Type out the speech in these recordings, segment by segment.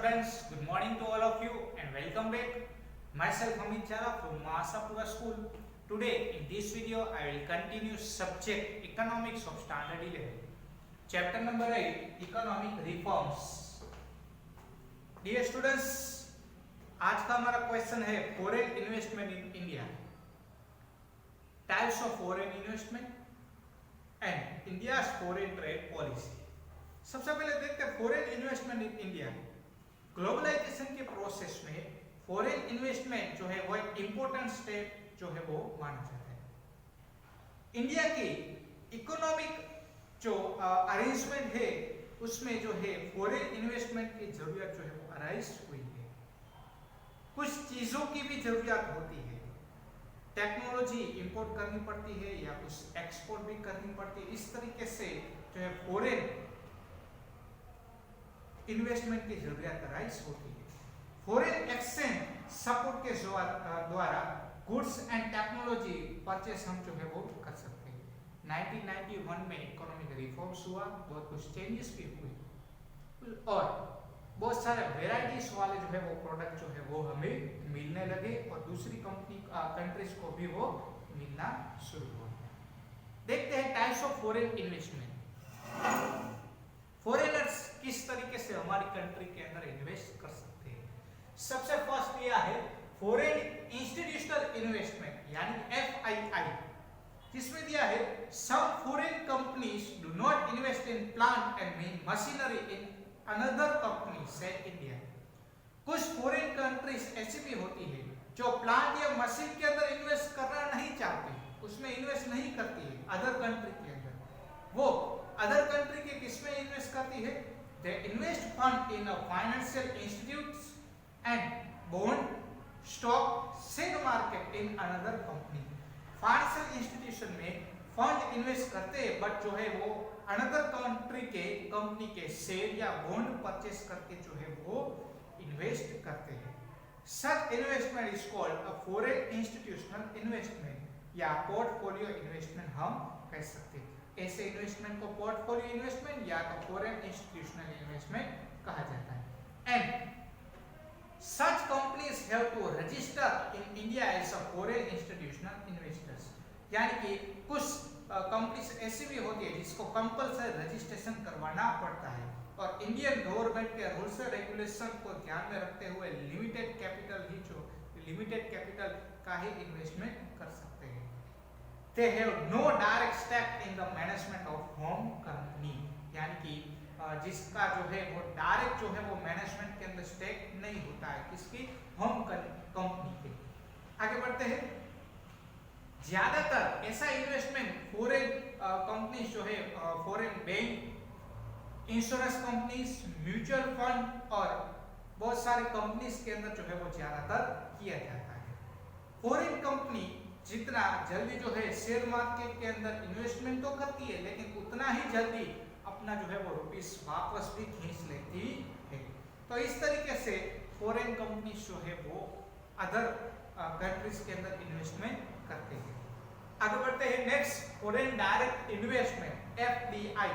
students, good morning to all of you and welcome back. Myself Amit Chara from Mahasapura School. Today in this video I will continue subject Economics of Standard 11. Chapter number 8 Economic Reforms. Dear students, आज का हमारा question है foreign investment in India, types of foreign investment and India's foreign trade policy. सबसे पहले देखते हैं foreign investment in India. Globalization के process में फॉरेन इन्वेस्टमेंट जो है वो एक इंपॉर्टेंट स्टेप जो है वो माना जाता है। इंडिया की इकोनॉमिक जो अरेंजमेंट है उसमें जो है फॉरेन इन्वेस्टमेंट की जरूरत जो है वो अराइज हुई है। कुछ चीजों की भी जरूरत होती है, टेक्नोलॉजी इंपोर्ट करनी पड़ती है या कुछ एक्सपोर्ट भी करनी पड़ती है। इस तरीके से जो है फॉरेन इन्वेस्टमेंट की जरूरत अराइज होती है। फॉरेन एक्सचेंज सपोर्ट के द्वारा गुड्स एंड टेक्नोलॉजी परचेस हम जो है वो कर सकते हैं। 1991 में इकोनॉमिक रिफॉर्म्स हुआ, बहुत कुछ चेंजेस भी हुए और बहुत सारे वेराइटीज वाले जो है वो प्रोडक्ट जो है वो हमें मिलने लगे और दूसरी कंट्रीज को भी वो मिलना शुरू हुआ। देखते हैं types of foreign investment. Foreigners किस तरीके से हमारी कंट्री के अंदर इन्वेस्ट कर सकते हैं। सबसे फर्स्ट यह है फॉरेन इंस्टीट्यूशनल इन्वेस्टमेंट यानी FII, जिसमें दिया है some foreign companies do not invest in plant and machinery in another company से इंडिया। कुछ फॉरेन कंट्रीज ऐसी भी होती है जो प्लांट या मशीन के अंदर इन्वेस्ट करना नहीं चाहती, उसमें इन्वेस्ट नहीं करती है अदर कंट्री के अंदर। वो अदर कंट्री के किसमें इन्वेस्ट करती है? They invest fund in financial institutes and bond stock share market in another company. Financial institution में फंड इन्वेस्ट करते हैं बट जो है वो अनदर कंट्री के कंपनी के शेयर या बॉन्ड परचेस करके जो है वो इन्वेस्ट करते हैं। सच investment is called a foreign institutional investment या पोर्टफोलियो इन्वेस्टमेंट हम कह सकते हैं। ऐसे इन्वेस्टमेंट को पोर्टफोलियो इन्वेस्टमेंट या तो फॉरेन इंस्टीट्यूशनल इन्वेस्टमेंट कहा जाता है। And such companies have to register in India as a foreign institutional investors, यानी कि कुछ कंपनीज ऐसी भी होती है जिसको कंपल्सरी रजिस्ट्रेशन करवाना पड़ता है और इंडियन गवर्नमेंट के रूल्स एंड रेगुलेशन को ध्यान में रखते हुए लिमिटेड कैपिटल का ही इन्वेस्टमेंट कर सकते हैं। They have no direct stake in the management of home company, यानी कि जिसका जो है वो डायरेक्ट जो है वो मैनेजमेंट के अंदर स्टेक नहीं होता है, किसकी? होम कंपनी के। आगे बढ़ते हैं। ज्यादातर ऐसा इन्वेस्टमेंट फॉरेन कंपनीज जो है foreign bank, insurance companies, mutual fund और बहुत सारे कंपनीज के अंदर जो है वो ज्यादातर किया जाता है। फॉरेन कंपनी जितना जल्दी जो है शेयर मार्केट के अंदर इन्वेस्टमेंट तो करती है लेकिन उतना ही जल्दी अपना जो है वो रुपीस वापस भी खींच लेती है। तो इस तरीके से फॉरेन कंपनीज जो है वो अदर कंट्रीज के अंदर इन्वेस्टमेंट करते हैं। आगे बढ़ते हैं। Next, foreign direct investment FDI।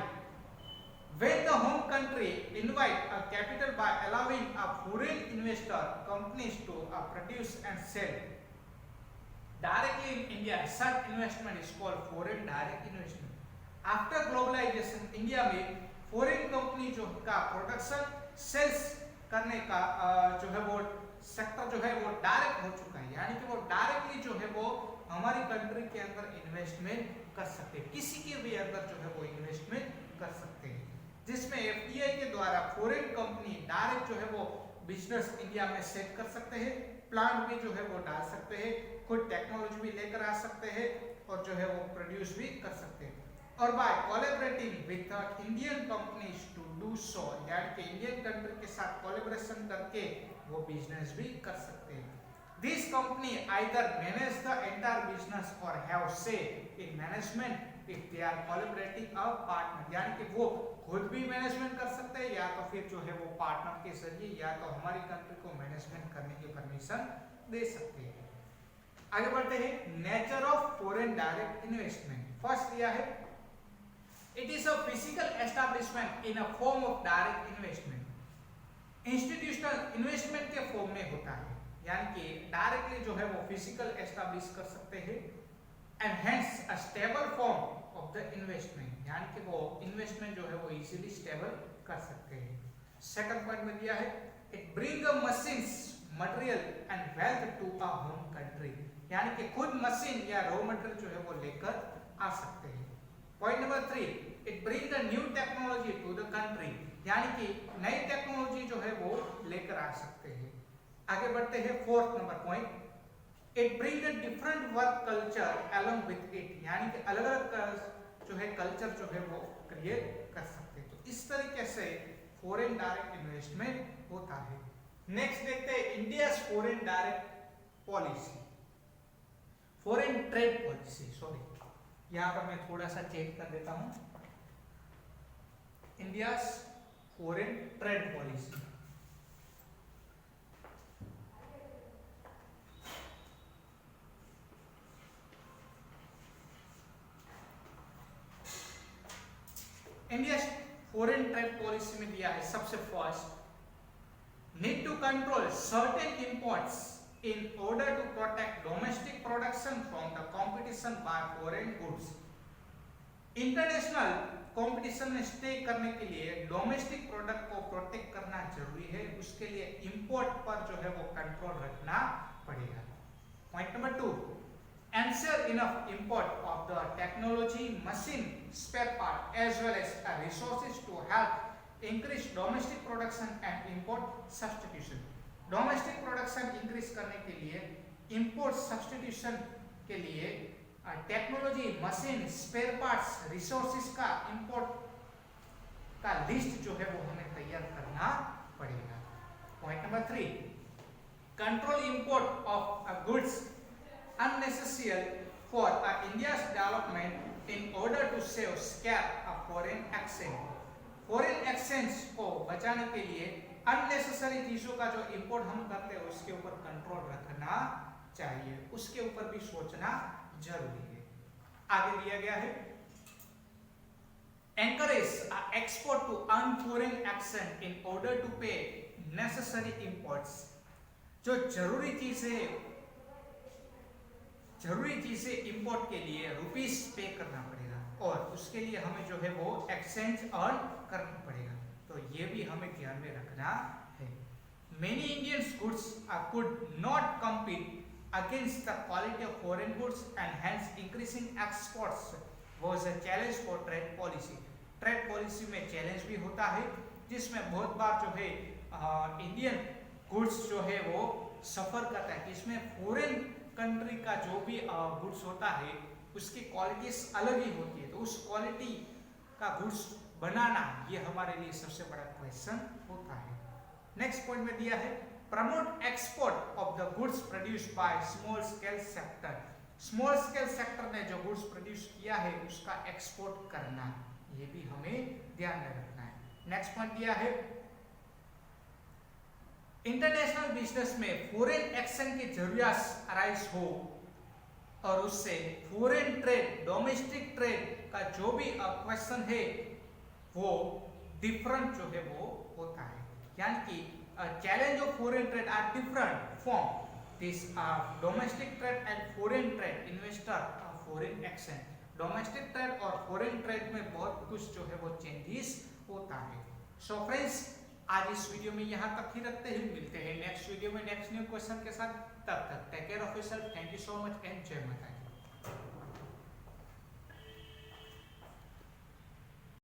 When the home country invite a capital by allowing a foreign investor companies to produce and sell directly in India, such investment is called foreign direct investment. After globalization, India में foreign company जो का production sales करने का जो है वो sector जो है वो डायरेक्ट हो चुका है, यानी कि वो डायरेक्टली जो है वो हमारी कंट्री के अंदर इन्वेस्टमेंट कर सकते हैं, किसी के भी अंदर जो है वो इन्वेस्टमेंट कर सकते हैं। जिसमें FDI के द्वारा फॉरेन कंपनी डायरेक्ट जो है वो बिजनेस इंडिया में सेट कर सकते हैं, प्लांट भी जो है वो डाल सकते हैं, खुद टेक्नोलॉजी भी लेकर आ सकते हैं और जो है वो प्रोड्यूस भी कर सकते हैं। और by collaborating with Indian companies to do so, यानी कि इंडियन कंट्री के साथ कोलैबोरेशन करके वो बिजनेस भी कर सकते हैं। This company either manage the entire business और have say in management if they are collaborating a partner, यानी कि वो खुद भी मैनेजमेंट कर सकते हैं या तो फिर जो है वो पार्टनर के जरिए या तो हमारी कंट्री को मैनेजमेंट करने की परमिशन दे सकते हैं। आगे बढ़ते हैं। Nature of foreign direct investment. First यह है It is a physical establishment in a form of direct investment. Institutional investment के फॉर्म में होता है, यानी कि डायरेक्टली जो है वो फिजिकल एस्टैब्लिश कर सकते हैं, and hence a stable form of the investment, यानी कि वो इन्वेस्टमेंट जो है वो इजीली स्टेबल कर सकते हैं। सेकंड पॉइंट में दिया है it bring a machines material and wealth to a home country, यानी कि खुद मशीन या रॉ मटेरियल जो है वो लेकर आ सकते हैं। Point number 3 it bring a new technology to the country, यानी कि नई टेक्नोलॉजी जो है वो लेकर आ सकते हैं। आगे बढ़ते हैं fourth number point it bring a different work culture along with it, यानी कि अलग अलग जो है कल्चर जो है वो क्रिएट कर सकते हैं। तो इस तरीके से फॉरेन डायरेक्ट इन्वेस्टमेंट होता है। नेक्स्ट देखते हैं India foreign direct policy, foreign trade policy, sorry यहां पर मैं थोड़ा सा चेक कर देता हूं। India foreign trade policy, India foreign trade policy में दिया है सबसे first need to control certain imports in order to protect domestic production from the competition by foreign goods। International competition में स्टे करने के लिए डोमेस्टिक प्रोडक्ट को protect करना जरूरी है, उसके लिए इंपोर्ट पर जो है वो कंट्रोल रखना पड़ेगा। Point number 2 ensure enough import of the technology, machine, spare part as well as resources to help increase domestic production and import substitution। Domestic production increase करने के लिए इंपोर्ट सब्स्टिट्यूशन के लिए technology, machine, spare parts, resources का import का list जो है वो हमें तैयार करना पड़ेगा। Point number 3 control import of goods unnecessary for India's development in order to save scarce foreign exchange। Foreign exchange को बचाने के लिए अननेसेसरी चीजों का जो इंपोर्ट हम करते हैं उसके ऊपर कंट्रोल रखना चाहिए, उसके ऊपर भी सोचना जरूरी है। आगे दिया गया है encourage export to earn foreign exchange in order to pay necessary imports। जो जरूरी चीजें इंपोर्ट के लिए रुपीस पे करना पड़ेगा और उसके लिए हमें जो है वो एक्सचेंज अर्न करना पड़ेगा, तो ये भी हमें ध्यान में रखना है। Many Indian goods could not compete against the quality of foreign goods and hence increasing exports was a challenge for trade policy। Trade policy में चैलेंज भी होता है जिसमें बहुत बार जो है इंडियन गुड्स जो है वो सफर करता है, इसमें फॉरेन कंट्री का जो भी गुड्स होता है उसकी क्वालिटीज अलग ही होती है, तो उस क्वालिटी का गुड्स बनाना ये हमारे लिए सबसे बड़ा क्वेश्चन होता है। नेक्स्ट पॉइंट में दिया है promote export of the goods produced by small scale sector. Small scale sector ने जो गुड्स प्रोड्यूस किया है उसका एक्सपोर्ट करना, ये भी हमें ध्यान में रखना है। नेक्स्ट पॉइंट दिया है इंटरनेशनल बिजनेस में फॉरेन एक्सचेंज की जरूरत अराइज हो और उससे फॉरेन ट्रेड, डोमेस्टिक ट्रेड का जो भी क्वेश्चन है वो डिफरेंट जो है वो होता है, यानी कि challenge of foreign trade are different from this domestic trade and foreign trade investor foreign exchange. Domestic trade और फॉरेन ट्रेड में बहुत कुछ जो है वो चेंजेस होता है। सो फ्रेंड्स आज इस वीडियो में यहाँ तक ही रखते हैं, मिलते हैं नेक्स्ट वीडियो में नेक्स्ट न्यू क्वेश्चन के साथ। तब तक take care of yourself, thank you so much and जय माता।